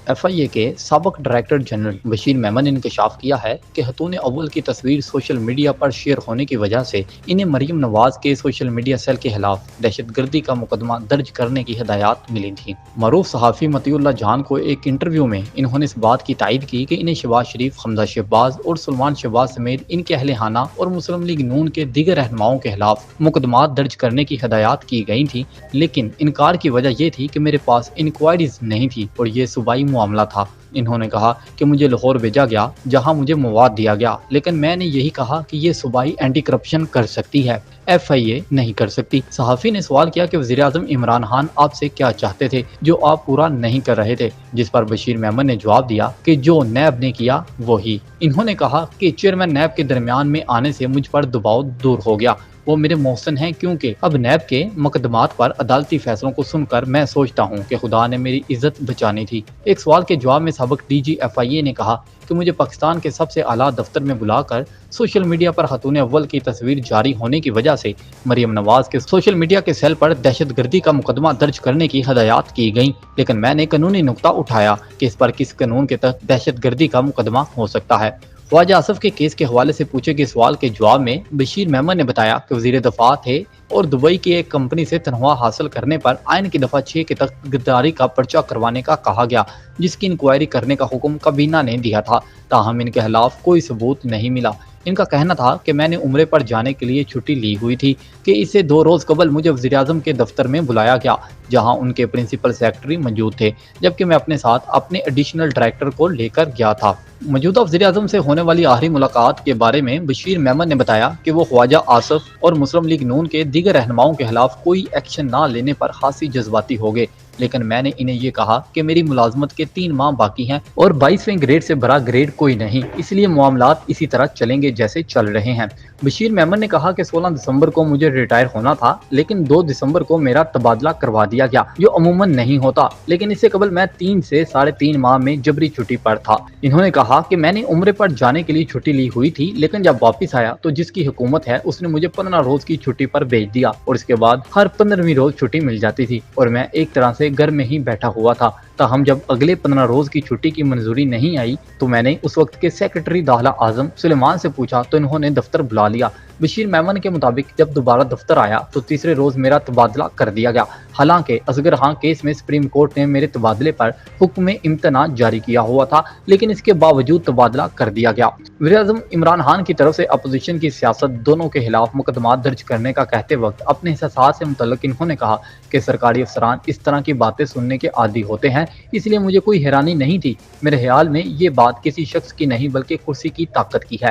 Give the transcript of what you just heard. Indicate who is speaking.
Speaker 1: F آئی اے کے سابق director general Bashir Memon نے انکشاف کیا ہے کہ خاتون اول کی تصویر سوشل میڈیا پر شیئر ہونے کی وجہ سے انہیں مریم نواز کے سوشل میڈیا سیل کے خلاف دہشت گردی کا مقدمہ درج کرنے کی ہدایات ملی تھیں۔ معروف صحافی مطیع اللہ جان کو ایک انٹرویو میں انہوں نے اس بات کی تائید کی کہ انہیں شہباز شریف، حمزہ شہباز اور سلمان شہباز سمیت ان کے اہل خانہ اور مسلم لیگ نون کے دیگر رہنماؤں کے خلاف مقدمات درج کرنے کی ہدایات کی گئی تھیں، لیکن انکار کی وجہ یہ تھی کہ میرے پاس انکوائریز نہیں تھی اور یہ صوبائی معاملہ تھا۔ انہوں نے کہا کہ مجھے لاہور بھیجا گیا جہاں مجھے مواد دیا گیا، لیکن میں نے یہی کہا کہ یہ صوبائی اینٹی کرپشن کر سکتی ہے، ایف آئی اے نہیں کر سکتی۔ صحافی نے سوال کیا کہ وزیر اعظم عمران خان آپ سے کیا چاہتے تھے جو آپ پورا نہیں کر رہے تھے، جس پر بشیر میمن نے جواب دیا کہ جو نیب نے کیا وہی۔ انہوں نے کہا کہ چیئرمین نیب کے درمیان میں آنے سے مجھ پر دباؤ دور ہو گیا، وہ میرے محسن ہیں، کیونکہ اب نیب کے مقدمات پر عدالتی فیصلوں کو سن کر میں سوچتا ہوں کہ خدا نے میری عزت بچانی تھی۔ ایک سوال کے جواب میں سابق ڈی جی ایف آئی اے نے کہا کہ مجھے پاکستان کے سب سے اعلیٰ دفتر میں بلا کر سوشل میڈیا پر خاتون اول کی تصویر جاری ہونے کی وجہ سے مریم نواز کے سوشل میڈیا کے سیل پر دہشت گردی کا مقدمہ درج کرنے کی ہدایات کی گئیں، لیکن میں نے قانونی نقطہ اٹھایا کہ اس پر کس قانون کے تحت دہشت گردی کا مقدمہ ہو سکتا ہے۔ خواجہ آصف کے کیس کے حوالے سے پوچھے گئے سوال کے جواب میں بشیر میمن نے بتایا کہ وزیر دفاع تھے اور دبئی کی ایک کمپنی سے تنخواہ حاصل کرنے پر آئین کی دفعہ 6 کے تحت غداری کا پرچہ کروانے کا کہا گیا، جس کی انکوائری کرنے کا حکم کابینہ نے دیا تھا، تاہم ان کے خلاف کوئی ثبوت نہیں ملا۔ ان کا کہنا تھا کہ میں نے عمرے پر جانے کے لیے چھٹی لی ہوئی تھی کہ اس سے 2 روز قبل مجھے وزیر اعظم کے دفتر میں بلایا گیا جہاں ان کے پرنسپل سیکرٹری موجود تھے، جبکہ میں اپنے ساتھ اپنے ایڈیشنل ڈائریکٹر کو لے کر گیا تھا۔ موجودہ وزیر اعظم سے ہونے والی آخری ملاقات کے بارے میں بشیر میمن نے بتایا کہ وہ خواجہ آصف اور مسلم لیگ نون کے دیگر رہنماؤں کے خلاف کوئی ایکشن نہ لینے پر خاصی جذباتی ہو گئے، لیکن میں نے انہیں یہ کہا کہ میری ملازمت کے 3 ماہ باقی ہیں اور 22ویں گریڈ سے بڑا گریڈ کوئی نہیں، اس لیے معاملات اسی طرح چلیں گے جیسے چل رہے ہیں۔ بشیر میمن نے کہا کہ 16 دسمبر کو مجھے ریٹائر ہونا تھا، لیکن 2 دسمبر کو میرا تبادلہ کروا دیا گیا جو عموماً نہیں ہوتا، لیکن اس سے قبل میں 3 سے 3.5 ماہ میں جبری چھٹی پر تھا۔ انہوں نے کہا کہ میں نے عمرے پر جانے کے لیے چھٹی لی ہوئی تھی، لیکن جب واپس آیا تو جس کی حکومت ہے اس نے مجھے 15 روز کی چھٹی پر بھیج دیا اور اس کے بعد ہر 15ویں روز چھٹی مل جاتی تھی اور میں ایک طرح سے گھر میں ہی بیٹھا ہوا تھا۔ تاہم جب اگلے 15 روز کی چھٹی کی منظوری نہیں آئی تو میں نے اس وقت کے سیکرٹری داخلہ اعظم سلیمان سے پوچھا تو انہوں نے دفتر بلا لیا۔ بشیر میمن کے مطابق جب دوبارہ دفتر آیا تو تیسرے روز میرا تبادلہ کر دیا گیا، حالانکہ اصغر خان کیس میں سپریم کورٹ نے میرے تبادلے پر حکم امتناع جاری کیا ہوا تھا، لیکن اس کے باوجود تبادلہ کر دیا گیا۔ وزیر اعظم عمران خان کی طرف سے اپوزیشن کی سیاست دونوں کے خلاف مقدمات درج کرنے کا کہتے وقت اپنے احساسات سے متعلق انہوں نے کہا کہ سرکاری افسران اس طرح کی باتیں سننے کے عادی ہوتے ہیں، اس لیے مجھے کوئی حیرانی نہیں تھی۔ میرے خیال میں یہ بات کسی شخص کی نہیں بلکہ کرسی کی طاقت کی ہے۔